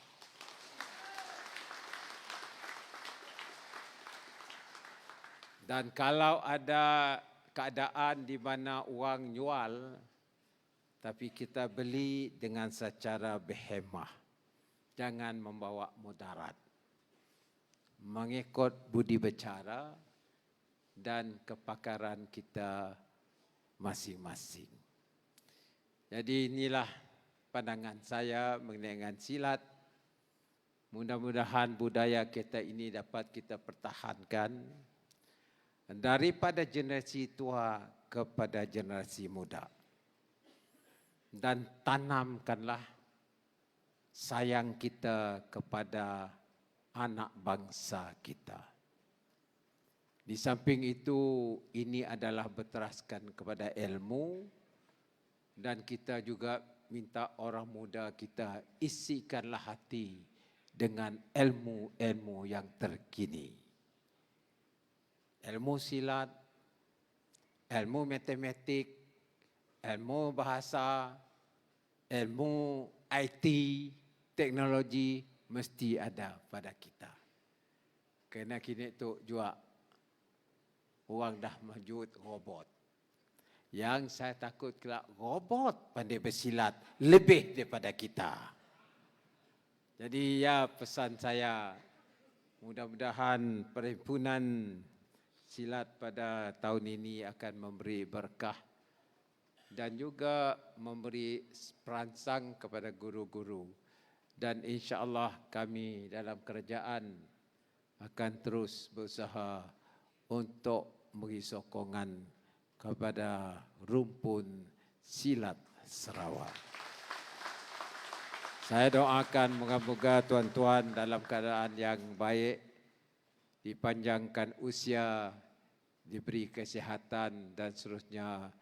Dan kalau ada keadaan di mana orang jual, tapi kita beli dengan secara berhemah. Jangan membawa mudarat. Mengikut budi bicara dan kepakaran kita masing-masing. Jadi inilah pandangan saya mengenai dengan silat. Mudah-mudahan budaya kita ini dapat kita pertahankan daripada generasi tua kepada generasi muda. Dan tanamkanlah sayang kita kepada anak bangsa kita. Di samping itu, ini adalah berteraskan kepada ilmu dan kita juga minta orang muda kita isikanlah hati dengan ilmu-ilmu yang terkini. Ilmu silat, ilmu matematik, ilmu bahasa, ilmu IT, teknologi mesti ada pada kita. Kerana kini tu juga orang dah majud robot. Yang saya takut kelak robot pandai bersilat lebih daripada kita. Jadi ya pesan saya, mudah-mudahan perhimpunan silat pada tahun ini akan memberi berkah dan juga memberi perangsang kepada guru-guru. Dan insya-Allah kami dalam kerajaan akan terus berusaha untuk beri sokongan kepada rumpun silat Sarawak. Saya doakan moga-moga tuan-tuan dalam keadaan yang baik, dipanjangkan usia, diberi kesihatan dan seterusnya,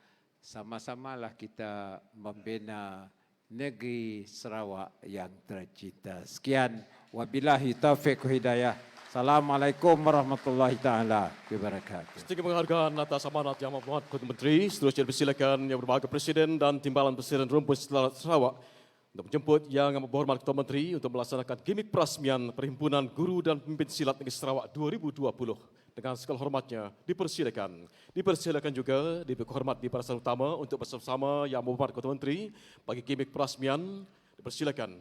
sama-samalah kita membina negeri Sarawak yang tercinta. Sekian, wabillahi taufiq hidayah. Assalamualaikum warahmatullahi taala wabarakatuh. Sedikit penghargaan atas amanat Yang Berhormat Ketua Menteri. Seterusnya dipersilakan Yang Berbahagia Presiden dan Timbalan Presiden Rumpun Silat Sarawak untuk menjemput Yang Berhormat Ketua Menteri untuk melaksanakan gimik perasmian Perhimpunan Guru dan Pemimpin Silat Negeri Sarawak 2020. Dengan segala hormatnya, dipersilakan. Dipersilakan juga Yang Berhormat di Barisan Utama untuk bersama-sama Yang Berhormat Ketua Menteri bagi gimik perasmian. Dipersilakan.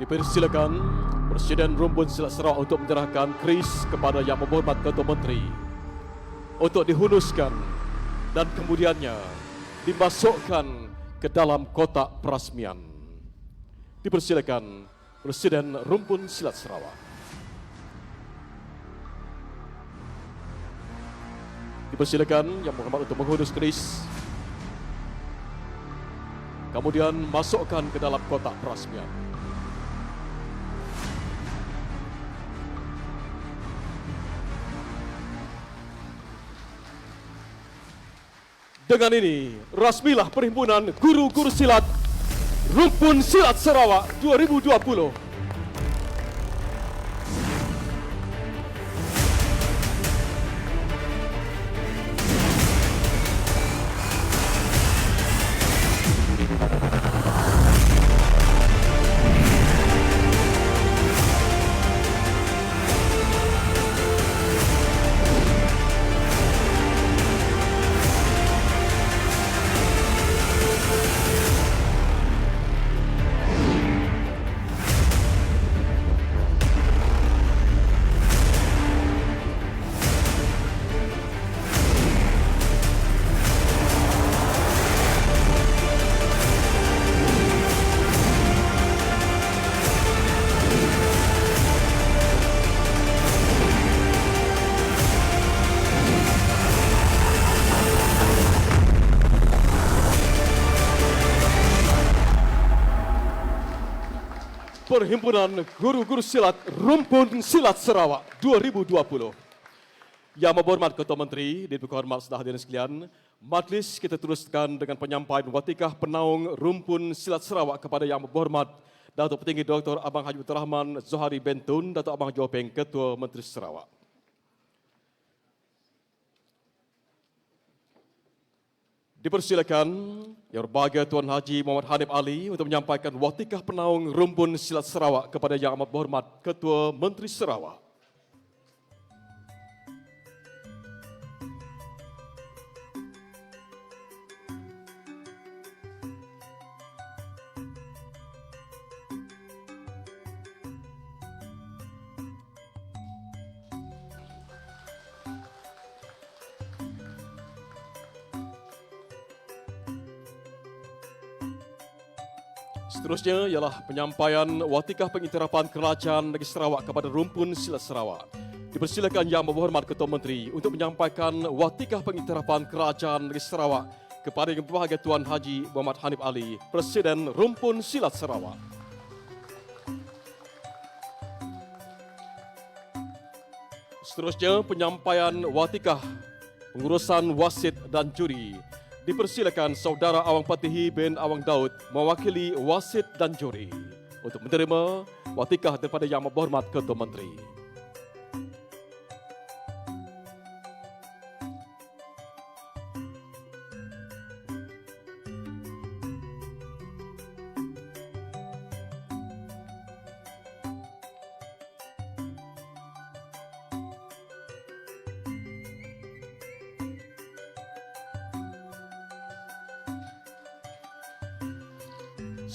Dipersilakan Presiden Rumpun Silat Sarawak untuk menyerahkan keris kepada Yang Berhormat Ketua Menteri untuk dihunuskan dan kemudiannya dimasukkan ke dalam kotak perasmian. Dipersilakan Presiden Rumpun Silat Sarawak. Dipersilakan Yang Berhormat untuk menghunus keris, kemudian masukkan ke dalam kotak perasmian. Dengan ini, rasmilah Perhimpunan Guru-Guru Silat Rumpun Silat Sarawak 2020. Perhimpunan Guru-Guru Silat Rumpun Silat Sarawak 2020. Yang Berhormat Ketua Menteri, Diputi Hormat sedang hadirin sekalian, majlis kita teruskan dengan penyampaian watikah penaung Rumpun Silat Sarawak kepada Yang Berhormat Datuk Petinggi Dr. Abang Haji Abdul Rahman Zohari Bentun, Datuk Abang Haji Openg, Ketua Menteri Sarawak. Dipersilakan Yang Berbahagia Tuan Haji Muhammad Hanif Ali untuk menyampaikan watikah penaung Rumpun Silat Sarawak kepada Yang Amat Berhormat Ketua Menteri Sarawak. Seterusnya ialah penyampaian watikah pengiktirafan Kerajaan Negeri Sarawak kepada Rumpun Silat Sarawak. Dipersilakan Yang Berhormat Ketua Menteri untuk menyampaikan watikah pengiktirafan Kerajaan Negeri Sarawak kepada Yang Berbahagia Tuan Haji Muhammad Hanif Ali, Presiden Rumpun Silat Sarawak. Seterusnya penyampaian watikah pengurusan wasit dan juri. Dipersilakan Saudara Awang Patihi bin Awang Daud mewakili wasit dan juri untuk menerima watikah daripada Yang Berhormat Ketua Menteri.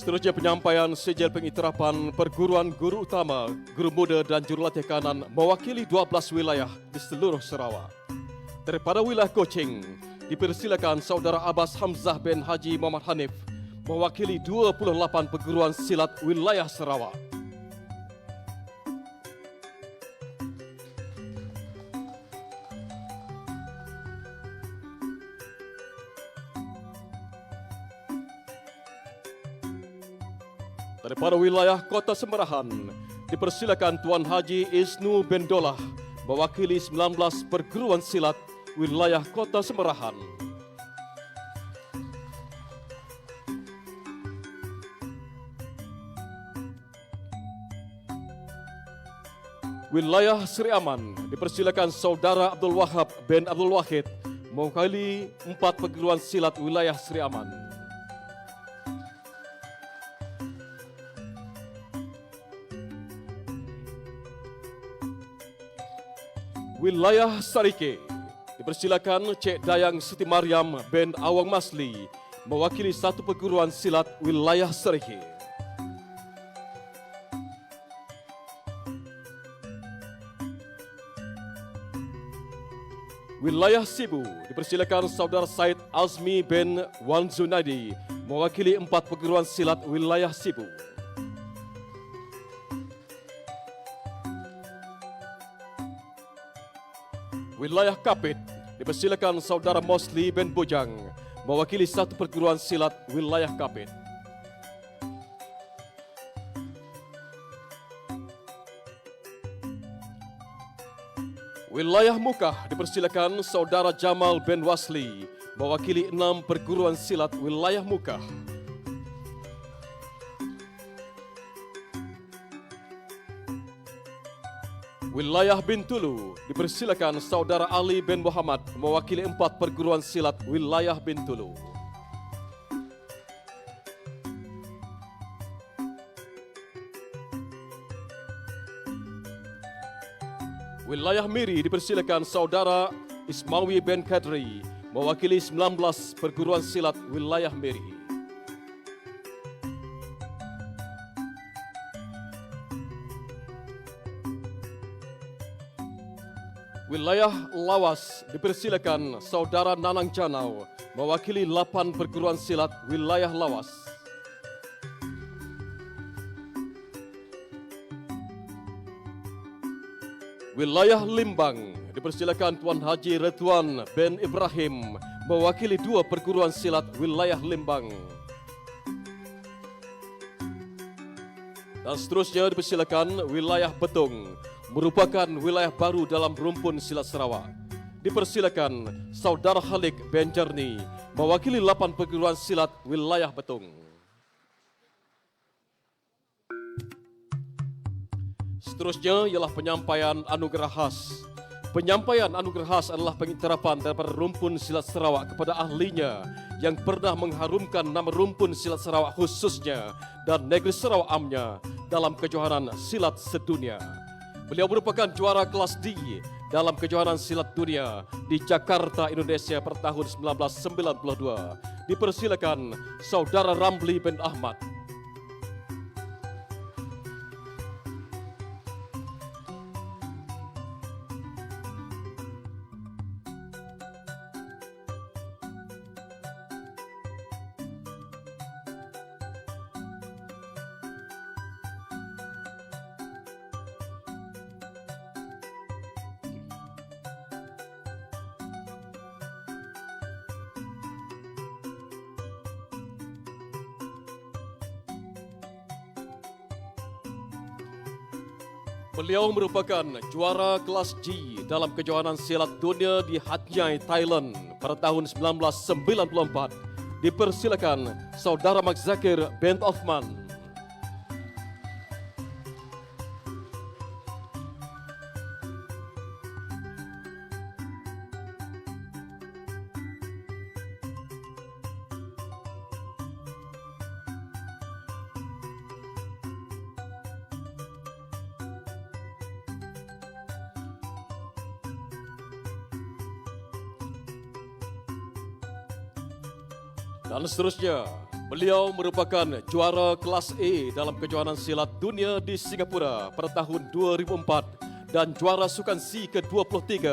Seterusnya penyampaian sijil pengiktirafan Perguruan Guru Utama, Guru Muda dan Jurulatih Kanan mewakili 12 wilayah di seluruh Sarawak. Daripada wilayah Kuching, dipersilakan Saudara Abbas Hamzah bin Haji Muhammad Hanif mewakili 28 perguruan silat wilayah Sarawak. Daripada wilayah Kota Semerahan, dipersilakan Tuan Haji Isnu Bendolah mewakili 19 perguruan silat wilayah Kota Semerahan. Wilayah Sri Aman, dipersilakan Saudara Abdul Wahab bin Abdul Wahid mewakili 4 perguruan silat wilayah Sri Aman. Wilayah Sarike, dipersilakan Cik Dayang Siti Mariam bin Awang Masli mewakili 1 perguruan silat wilayah Sarike. Wilayah Sibu, dipersilakan Saudara Said Azmi bin Wan Zunaidi mewakili 4 perguruan silat wilayah Sibu. Wilayah Kapit, dipersilakan Saudara Mosli bin Bujang mewakili 1 perguruan silat wilayah Kapit. Wilayah Mukah, dipersilakan Saudara Jamal bin Wasli mewakili 6 perguruan silat wilayah Mukah. Wilayah Bintulu, dipersilakan Saudara Ali bin Muhammad mewakili 4 perguruan silat wilayah Bintulu. Wilayah Miri, dipersilakan Saudara Ismawi bin Kadri mewakili 19 perguruan silat wilayah Miri. Wilayah Lawas, dipersilakan Saudara Nanang Janau mewakili 8 perguruan silat wilayah Lawas. Wilayah Limbang, dipersilakan Tuan Haji Redwan bin Ibrahim mewakili 2 perguruan silat wilayah Limbang. Dan seterusnya dipersilakan wilayah Betung, merupakan wilayah baru dalam rumpun silat Sarawak. Dipersilakan Saudara Halik bin Jerni mewakili 8 perguruan silat wilayah Betung. Seterusnya ialah penyampaian anugerah khas. Penyampaian anugerah khas adalah pengiktirafan daripada rumpun silat Sarawak kepada ahlinya yang pernah mengharumkan nama rumpun silat Sarawak khususnya dan negeri Sarawak amnya dalam kejohanan silat sedunia. Beliau merupakan juara kelas D dalam kejohanan silat dunia di Jakarta, Indonesia pada tahun 1992. Dipersilakan Saudara Ramli bin Ahmad. Beliau merupakan juara kelas G dalam kejohanan silat dunia di Hat Yai, Thailand pada tahun 1994. Dipersilakan Saudara Mak Zakir bin Othman. Dan seterusnya, beliau merupakan juara kelas A dalam kejohanan silat dunia di Singapura pada tahun 2004 dan juara sukan C ke-23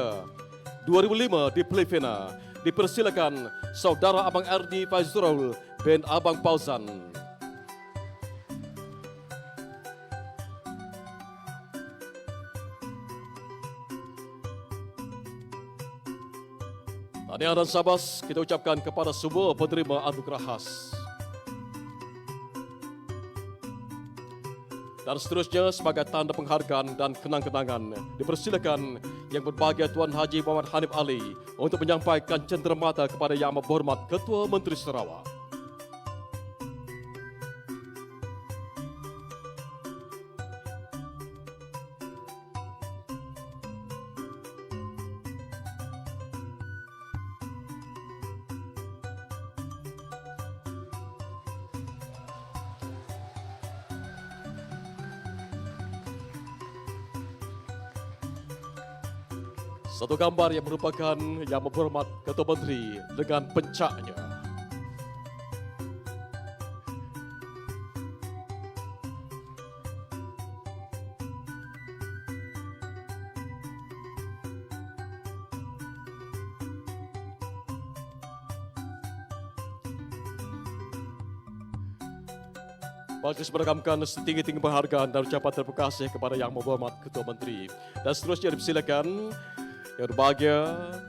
2005 di Filipina. Dipersilakan Saudara Abang Ardi Fazrul bin Abang Fauzan. Tahniah dan sabas kita ucapkan kepada semua penerima anugerah khas. Dan seterusnya sebagai tanda penghargaan dan kenang-kenangan, dipersilakan Yang Berbahagia Tuan Haji Muhammad Hanif Ali untuk menyampaikan cenderamata kepada Yang Amat Berhormat Ketua Menteri Sarawak. Satu gambar yang merupakan Yang Berhormat Ketua Menteri dengan pencaknya. Majlis merekamkan setinggi-tinggi penghargaan dan ucapan terima kasih kepada Yang Berhormat Ketua Menteri. Dan seterusnya dipersilakan Yang Berbahagia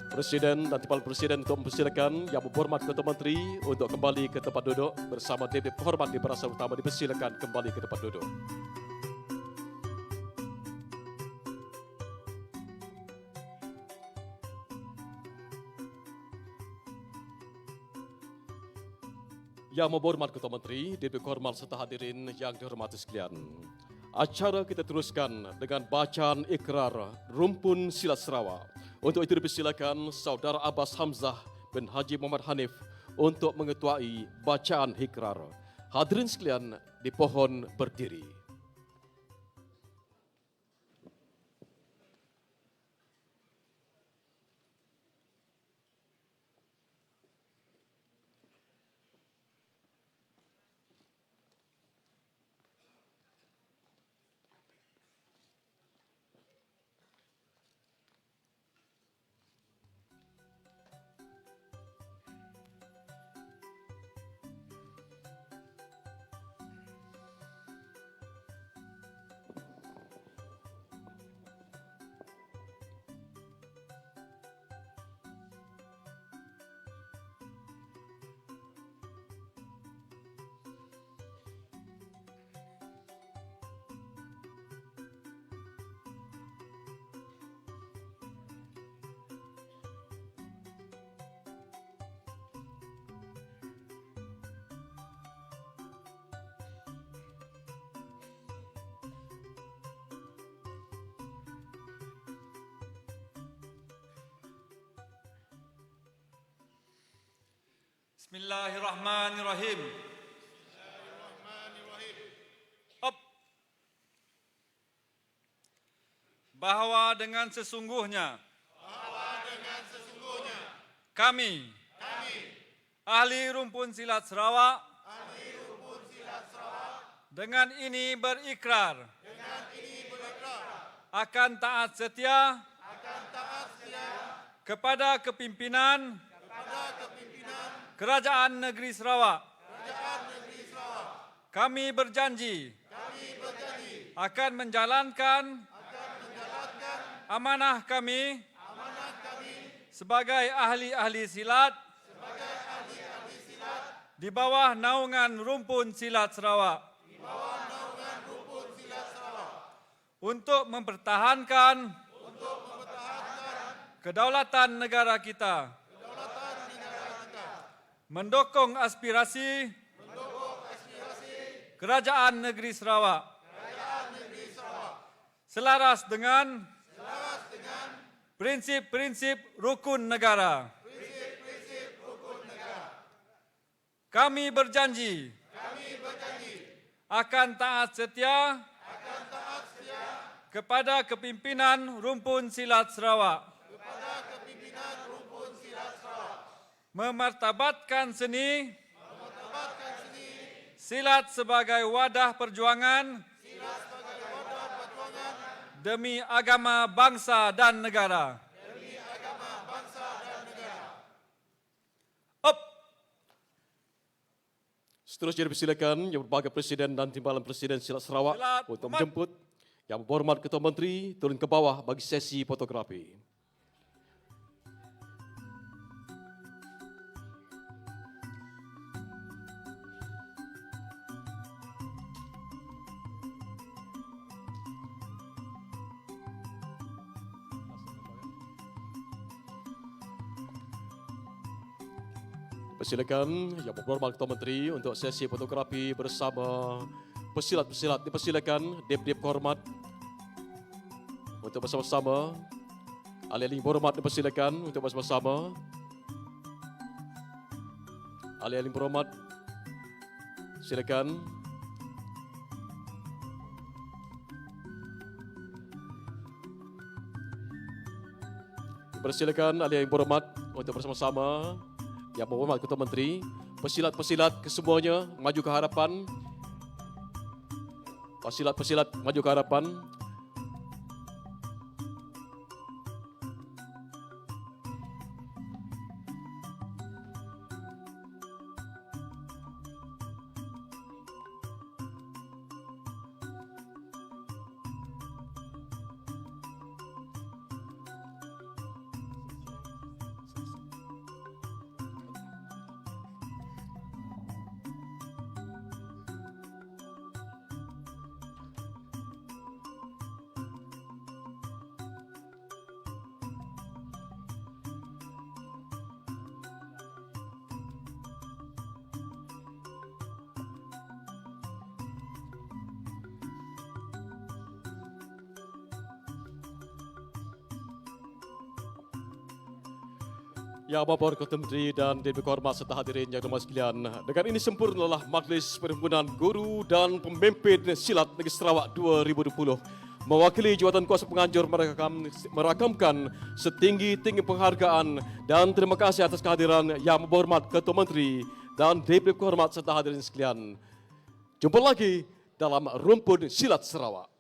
Presiden dan Timbalan Presiden untuk mempersilakan Yang Berhormat Ketua Menteri untuk kembali ke tempat duduk bersama Dewan Penghormat di Barisan Utama dipersilakan kembali ke tempat duduk. Yang Berhormat Ketua Menteri, Dewan Penghormat serta hadirin yang dihormati sekalian. Acara kita teruskan dengan bacaan ikrar Rumpun Silat Sarawak. Untuk itu dipersilakan Saudara Abbas Hamzah bin Haji Muhammad Hanif untuk mengetuai bacaan ikrar. Hadirin sekalian dipohon berdiri. Bismillahirrahmanirrahim. Up. Bahawa dengan sesungguhnya kami ahli rumpun silat Sarawak dengan ini berikrar akan taat setia kepada kepimpinan Kerajaan Negeri Sarawak. Kami berjanji akan menjalankan amanah kami sebagai ahli-ahli silat di bawah naungan Rumpun Silat Sarawak untuk mempertahankan kedaulatan negara kita, mendukung aspirasi Kerajaan Negeri Sarawak selaras dengan prinsip-prinsip rukun negara. Kami berjanji akan taat setia kepada kepimpinan Rumpun Silat Sarawak, memartabatkan seni silat sebagai wadah perjuangan demi agama, bangsa dan negara. Up. Seterusnya dipersilakan Yang Berbahagia Presiden dan Timbalan Presiden Silat Sarawak Silat, untuk Muhammad. menjemput Yang Berhormat Ketua Menteri turun ke bawah bagi sesi fotografi. Persilakan Yang Berhormat Ketua Menteri untuk sesi fotografi bersama pesilat-pesilat. Dipersilakan Dep-Dep Kehormat untuk bersama-sama. Ahli-ahli berhormat dipersilakan untuk bersama-sama. Ahli-ahli berhormat, silakan. Dipersilakan ahli-ahli berhormat untuk bersama-sama. Yang Berhormat Ketua Menteri, pesilat-pesilat kesemuanya maju ke hadapan. Pesilat-pesilat maju ke hadapan. Yang Berhormat Ketua Menteri dan Dep-Dep Kehormat serta hadirin yang dirahmati sekalian. Dengan ini sempurnalah Majlis Perhimpunan Guru dan Pemimpin Silat Negeri Sarawak 2020. Mewakili jawatan kuasa penganjur merakamkan setinggi-tinggi penghargaan dan terima kasih atas kehadiran Yang Berhormat Ketua Menteri dan Dep-Dep Kehormat serta hadirin sekalian. Jumpa lagi dalam Rumpun Silat Sarawak.